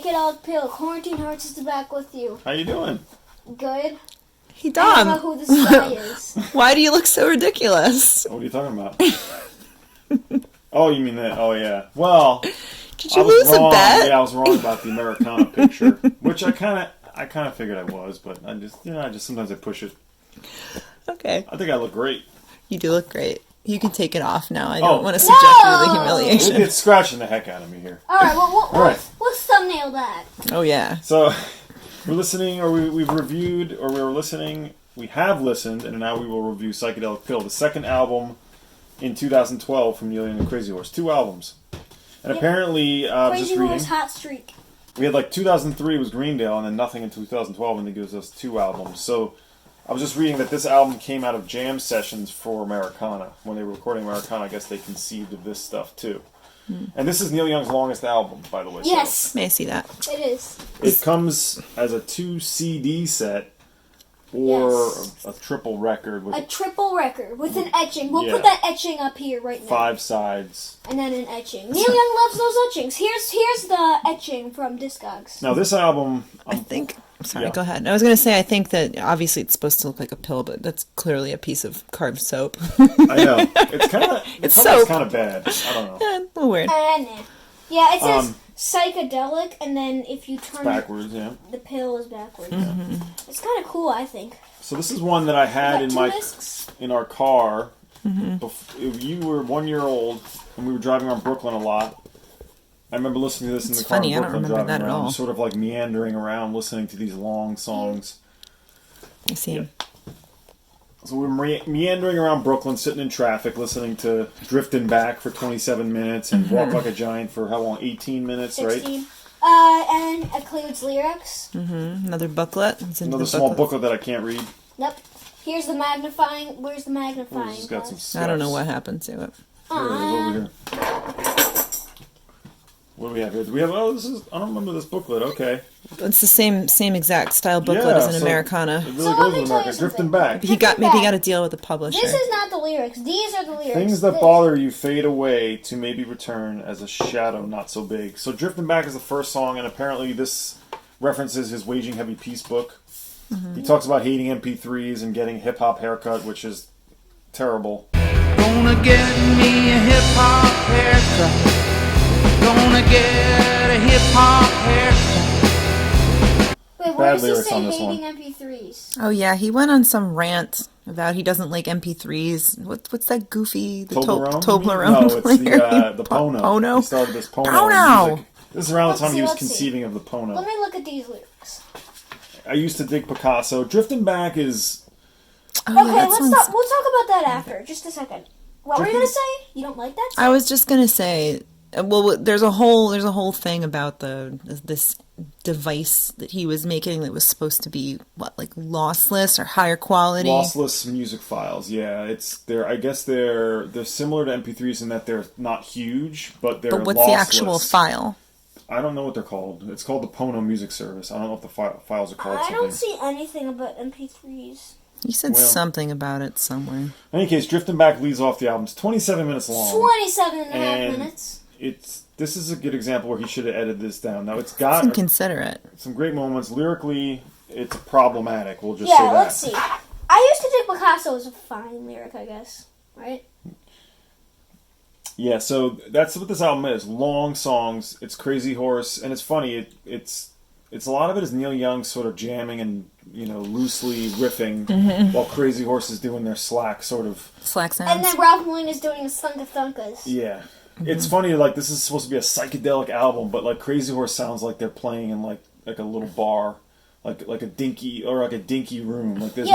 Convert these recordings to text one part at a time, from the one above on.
Psychedelic Pill. Quarantine Hearts is back with you. How you doing? Good. Hey, Dom. I don't know who this guy is. Why do you look so ridiculous? What are you talking about? Oh, you mean that? Oh, yeah. Well, did you lose a bet? Yeah, I was wrong about the Americana picture, which I kind of figured I was, but I just sometimes I push it. Okay. I think I look great. You do look great. You can take it off now. I don't want to subject you to the humiliation. It's scratching the heck out of me here. All right, well, let's thumbnail that. Oh, yeah. So, we're listening, or we've reviewed, or we were listening, we have listened, and now we will review Psychedelic Pill, the second album in 2012 from Neil Young and Crazy Horse. 2 albums. And apparently, Crazy Horse Hot Streak. We had 2003 was Greendale, and then nothing in 2012, and it gives us 2 albums. So, I was just reading that this album came out of jam sessions for Americana. When they were recording Americana, I guess they conceived of this stuff too. And this is Neil Young's longest album, by the way. Yes. So May I see that? It is. it comes as a 2 CD set or a triple record with A triple record with an etching. We'll Yeah. put that etching up here right now. 5 sides. And then an etching. Neil Young loves those etchings. Here's the etching from Discogs. Now this album, I think... Sorry, Yeah. go ahead. I was going to say, I think that obviously it's supposed to look like a pill, but that's clearly a piece of carved soap. I know it's kind of soap. kind of bad. I don't know. A little weird. Nah. Yeah, it says psychedelic, and then if you turn Backwards, yeah. the pill is backwards. It's kind of cool, I think. So this is one that I had Got in 2 discs. in our car. You were 1 year old, and we were driving around Brooklyn a lot. I remember listening to this in the car funny, in I don't Brooklyn, remember driving that at around, all. sort of like meandering around, listening to these long songs. I see him. So we were meandering around Brooklyn, sitting in traffic, listening to Drifting Back for 27 minutes and Walk Like a Giant for how long? 18 minutes, 16. right? And includes lyrics. Another booklet. It's in Another the small booklet. booklet that I can't read. Yep. Here's the magnifying. Where's the Oh, magnifying it's got some glass? stuff. I don't know what happened to it. Here it is, over here. What do we have here? Do we have? Oh, this is. I don't remember this booklet. Okay. It's the same exact style booklet as an so Americana. It really So let goes me with tell you America. Drifting something. Back. Maybe he got to deal with the publisher. This is not the lyrics. These are the lyrics. Things that This- bother you fade away to maybe return as a shadow not so big. So Drifting Back is the first song, and apparently this references his Waging Heavy Peace book. He talks about hating MP3s and getting a hip-hop haircut, which is terrible. Gonna get me a hip-hop haircut. Gonna get a hip-hop haircut. Wait, where Bad does he lyrics say on this hating one. MP3s? Oh yeah, he went on some rant about he doesn't like MP3s. What's that goofy Toblerone? Toblerone? No, it's player? the Pono. Pono? He started this Pono. Pono! music. This is around the time he was Let's see. conceiving of the Let Pono. me look at these lyrics. I used to dig Picasso. Drifting Back is... Oh, yeah, Okay, that let's sounds- talk. We'll talk about that after. Just a second. What were you gonna say? You don't like that? I was just gonna say, well, there's a whole thing about this device that he was making that was supposed to be like lossless or higher quality. Lossless music files, yeah. I guess they're similar to MP3s in that they're not huge, but they're But what's lossless. the actual file? I don't know what they're called. It's called the Pono Music Service. I don't know if the files are called I something. don't see anything about MP3s. You said Well- something about it somewhere. In any case, Drifting Back leads off the album. It's 27 minutes long. 27 and a half And minutes. This is a good example where he should have edited this down. Now, it's It's got inconsiderate. some great moments. Lyrically, it's problematic. We'll just say Yeah, that. let's see. I used to think Picasso was a fine lyric, I guess. Right? Yeah, so that's what this album is. Long songs. It's Crazy Horse, and it's funny. It's a lot of it is Neil Young sort of jamming and loosely riffing, while Crazy Horse is doing their slack sort of. Slack sounds. And then Ralph Molina's doing his Thunka Thunkas. Yeah, it's funny. Like this is supposed to be a psychedelic album, but like Crazy Horse sounds like they're playing in like a little bar, like a dinky room. Like there's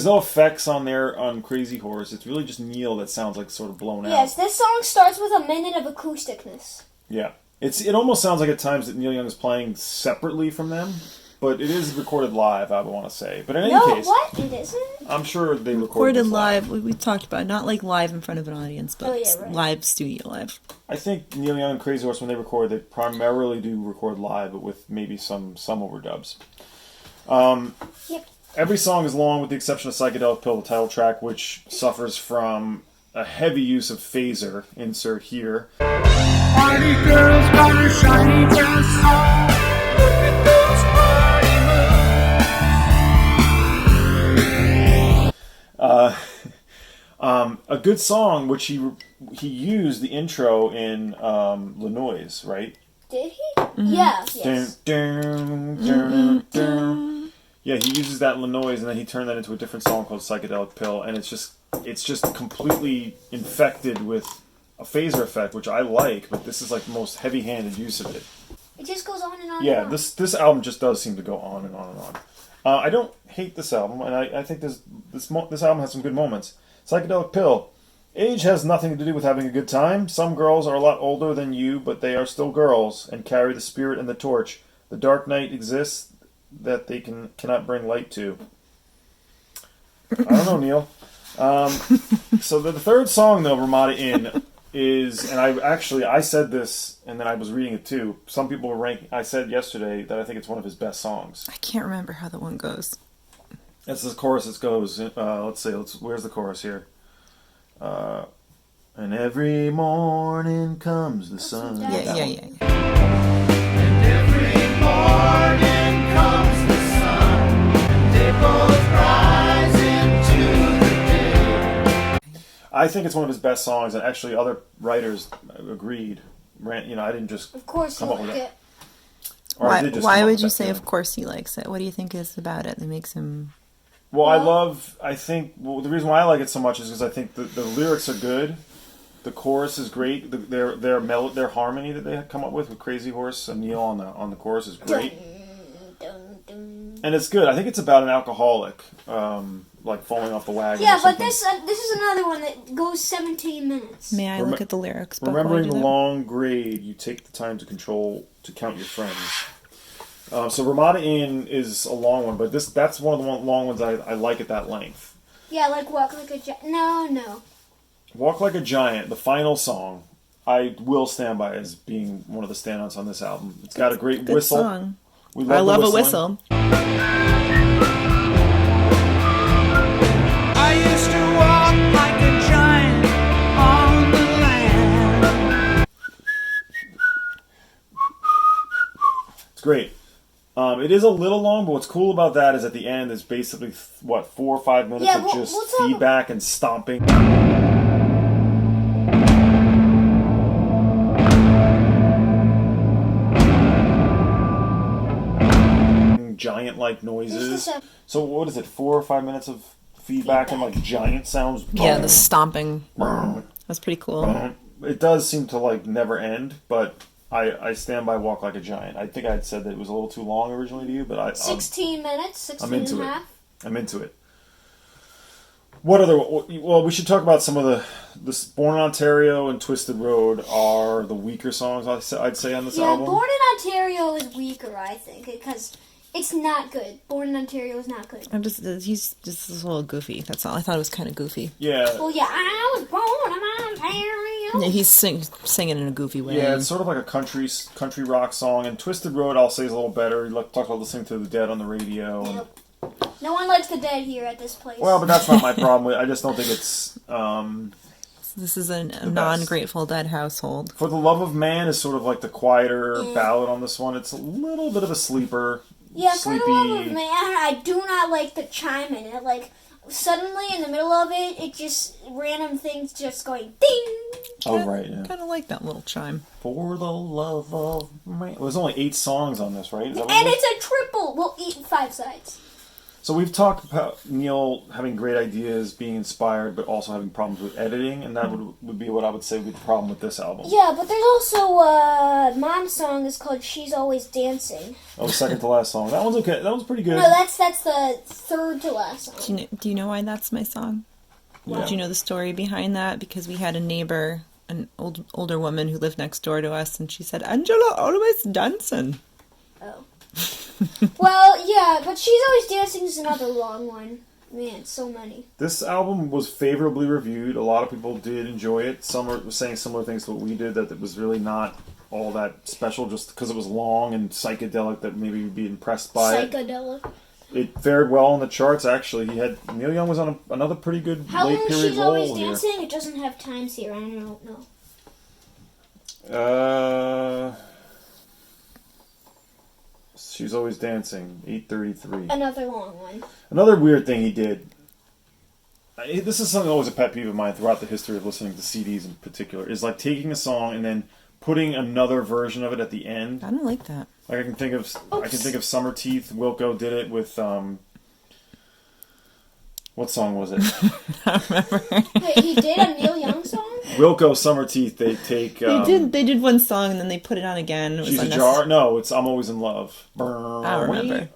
no effects on Crazy Horse. It's really just Neil that sounds like sort of blown out. Yes, this song starts with a minute of acousticness. Yeah. It almost sounds like at times that Neil Young is playing separately from them, but it is recorded live, I would want to say. But in any case, What? It isn't? I'm sure they recorded Recorded this live. We talked about it. Not like live in front of an audience, but Right. live studio live. I think Neil Young and Crazy Horse, when they record, they primarily do record live, but with maybe some overdubs. Yep. Every song is long, with the exception of Psychedelic Pill, the title track, which suffers from a heavy use of phaser. Insert here. Party girls got a shiny dress on. a good song, which he used the intro in Le Noise, right? Did he? Yeah. Yes. Yeah, he uses that in Le Noise, and then he turned that into a different song called Psychedelic Pill, and it's just completely infected with a phaser effect, which I like, but this is like the most heavy-handed use of it. It just goes on and on. Yeah, and on. this album just does seem to go on and on and on. I don't hate this album, and I think this album has some good moments. Psychedelic Pill. Age has nothing to do with having a good time. Some girls are a lot older than you, but they are still girls and carry the spirit and the torch. The dark night exists that they cannot bring light to. I don't know, Neil. So the third song, though, w.i.t.h is, and I said this, and then I was reading it too. Some people were ranking. I said yesterday that I think it's one of his best songs. I can't remember how that one goes. That's the chorus. It goes. Let's see. Where's the chorus here? And every morning comes the sun. Yeah. And every morning comes the sun, and it goes rising to the day. I think it's one of his best songs, and actually other writers agreed. I didn't just Of course, come up with like it. Or I did just Why come up would with you that say, feeling. of course, he likes it? What do you think is about it that makes him... Well, the reason why I like it so much is because I think the lyrics are good. The chorus is great. Their harmony that they come up with Crazy Horse and Neil on the chorus is great. And it's good. I think it's about an alcoholic, like falling off the wagon. Yeah, or but something. this is another one that goes 17 minutes. May I look at the lyrics? Book, while Remembering you do the that? long grade, you take the time to count your friends. So w.i.t.h is a long one, but that's one of the long ones I like at that length. Yeah, like Walk Like a Giant. No. Walk Like a Giant, the final song, I will stand by as being one of the standouts on this album. It's got a great Good whistle. song. We I love the a whistling. whistle. I used to walk like a giant on the land. It's great. It is a little long, but what's cool about that is at the end is basically, 4 or 5 minutes Yeah, of we'll just talk feedback and stomping. Giant-like noises. So what is it, 4 or 5 minutes of feedback and like giant sounds? Yeah, the stomping. That's pretty cool. It does seem to like never end, but I stand by Walk Like a Giant. I think I'd said that it was a little too long originally to you, but 16 minutes, 16 I'm into and a it. half. I'm into it. What other? Well, we should talk about some of the Born in Ontario and Twisted Road are the weaker songs I'd say on this Yeah, album. Born in Ontario is weaker, I think, because it's not good. Born in Ontario is not good. He's just a little goofy. That's all. I thought it was kind of goofy. Yeah. Well, yeah, I was born in Ontario. Yeah, he's singing in a goofy way. Yeah, it's sort of like a country rock song. And Twisted Road, I'll say, is a little better. He talks about listening to the Dead on the radio. And, Yep. No one likes the Dead here at this place. well, but that's not my problem. I just don't think it's... This is a non-Grateful Dead household. For the Love of Man is sort of like the quieter ballad on this one. It's a little bit of a sleeper. Yeah, sleepy. for the love of man, I do not like the chime in it. Like, suddenly in the middle of it, it just, random things just going ding. Oh, right, yeah. Kind of like that little chime. For the Love of Man. Well, there's only 8 songs on this, right? Is that what And it is? it's a triple. We'll eat 5 sides. So we've talked about Neil having great ideas, being inspired, but also having problems with editing, and that would be what I would say would be the problem with this album. Yeah, but there's also Mom's song is called She's Always Dancing. Oh, second to last song. That one's okay. That one's pretty good. No, that's the third to last song. Do you know why that's my song? Yeah. Do you know the story behind that? Because we had a neighbor, an older woman who lived next door to us, and she said, "Angela always dancing." Oh. Well, yeah, but She's Always Dancing is another long one. Man, so many. This album was favorably reviewed. A lot of people did enjoy it. Some were saying similar things to what we did, that it was really not all that special just because it was long and psychedelic, that maybe you'd be impressed by it. Psychedelic. It fared well on the charts, actually. Neil Young was on another pretty good How late long period She's Always role here. Dancing? It doesn't have times here. I don't know. She's Always Dancing, 8:33. Another long one. Another weird thing he did. this is something always a pet peeve of mine throughout the history of listening to CDs in particular, is like taking a song and then putting another version of it at the end. I don't like that. Like I can think of Summer Teeth. Wilco did it with what song was it? I don't remember. Wait, he did a Neil Young song? Wilco, Summer Teeth. They take. They did one song and then they put it on again. It was She's a Jar. No, it's I'm Always in Love. I don't remember.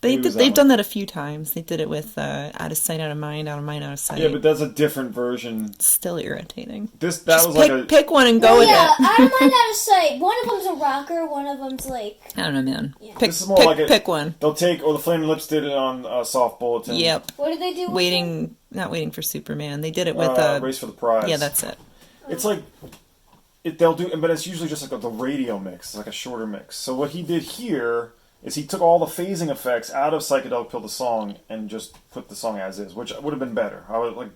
They've done that a few times. They did it with Out of Sight, Out of Mind, Out of Mind, Out of Sight. Yeah, but that's a different version. It's still irritating. Pick one and go with yeah, it. I don't mind Out of Sight. One of them's a rocker, one of them's like... I don't know, man. Yeah. This is more like pick one. They'll take, or the Flaming Lips did it on Soft Bulletin. Yep. What did they do with it? Not Waiting for Superman. They did it with Race for the Prize. Yeah, that's it. It's like they'll do, but it's usually just like the radio mix, it's like a shorter mix. So what he did here is he took all the phasing effects out of Psychedelic Pill the song and just put the song as is, which would have been better. I would like.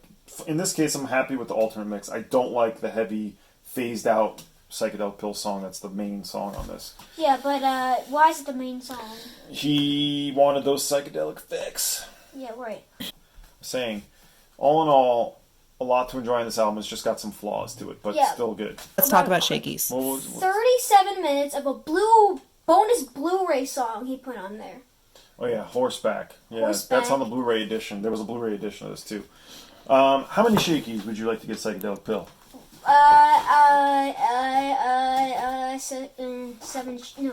In this case, I'm happy with the alternate mix. I don't like the heavy phased out Psychedelic Pill song. That's the main song on this. Yeah, but why is it the main song? He wanted those psychedelic effects. Yeah, right. Saying, all in all, a lot to enjoy in this album. It's just got some flaws to it, but still good. Let's talk about Shakies. 37 minutes of a bonus Blu-ray song he put on there. Oh yeah, Horseback. Yeah, Horseback. That's on the Blu-ray edition. There was a Blu-ray edition of this too. How many Shakies would you like to get Psychedelic Pill?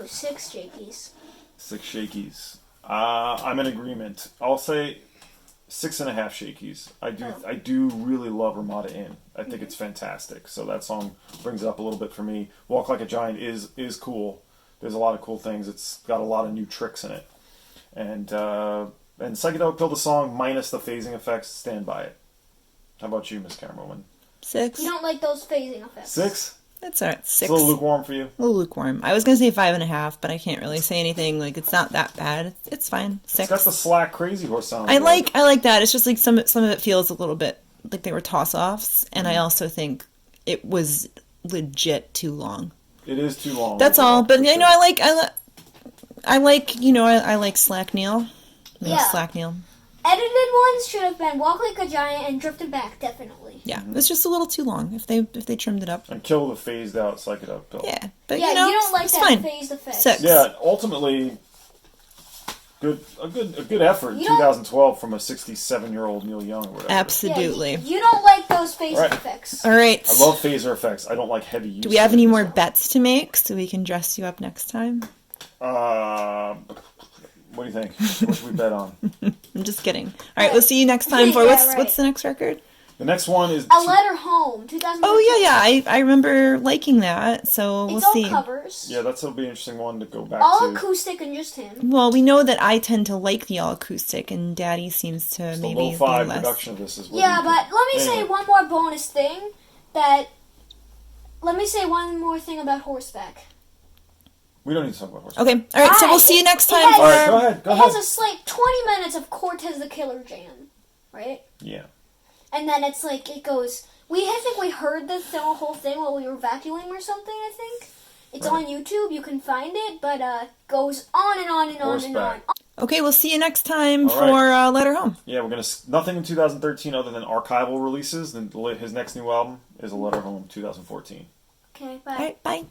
6 Shakies. 6 Shakies. I'm in agreement. I'll say 6.5 Shakies. I do really love Ramada Inn. I think it's fantastic. So that song brings it up a little bit for me. Walk Like a Giant is cool. There's a lot of cool things. It's got a lot of new tricks in it. And Psychedelic Pill the song minus the phasing effects. Stand by it. How about you, Miss Cameron? 6. You don't like those phasing effects. 6? That's alright. 6. It's a little lukewarm for you? A little lukewarm. I was going to say 5.5, but I can't really say anything. Like, it's not that bad. It's fine. 6. It's got the slack Crazy Horse sound. I like that. It's just like some of it feels a little bit like they were toss-offs, and I also think it was legit too long. It is too long. That's all. But you know, I like Slack Neil. Slack Neil. Edited ones should have been Walk Like a Giant and Drifted Back, definitely. Yeah, it's just a little too long. If they trimmed it up. And kill the phased out Psychedelic Pill. Yeah, but Yeah, you know, you don't like it's that fine. phased effect. 6. Yeah, ultimately, a good effort in 2012 from a 67-year-old Neil Young or whatever. Absolutely. Yeah, you don't like those phased effects. All right. I love phaser effects. I don't like heavy use. Do we have any more bets to make so we can dress you up next time? What do you think? What should we bet on? I'm just kidding. All right, we'll see you next time for what's the next record? The next one is A Letter Home, 2013. Oh yeah. I remember liking that. So we'll see. It's all covers. Yeah, that'll be an interesting one to go back all to. acoustic and just him. Well, we know that I tend to like the all acoustic, and Daddy seems to The maybe lo-fi be less. production of this is what Yeah, we but let me say Anyway. one more bonus thing. Let me say one more thing about Horseback. We don't need to talk about horse. Okay, all right. So we'll see you next time. has- All right, go ahead. Go It ahead. has a slight 20 minutes of Cortez the Killer jam, right? Yeah. And then it's like, it goes... I think we heard the whole thing while we were vacuuming or something, I think. It's on YouTube, you can find it, but goes on and on and on and on. Horseback. Okay, we'll see you next time All for Letter Home. Yeah, we're gonna nothing in 2013 other than archival releases. Then his next new album is A Letter Home 2014. Okay, bye. All right, bye.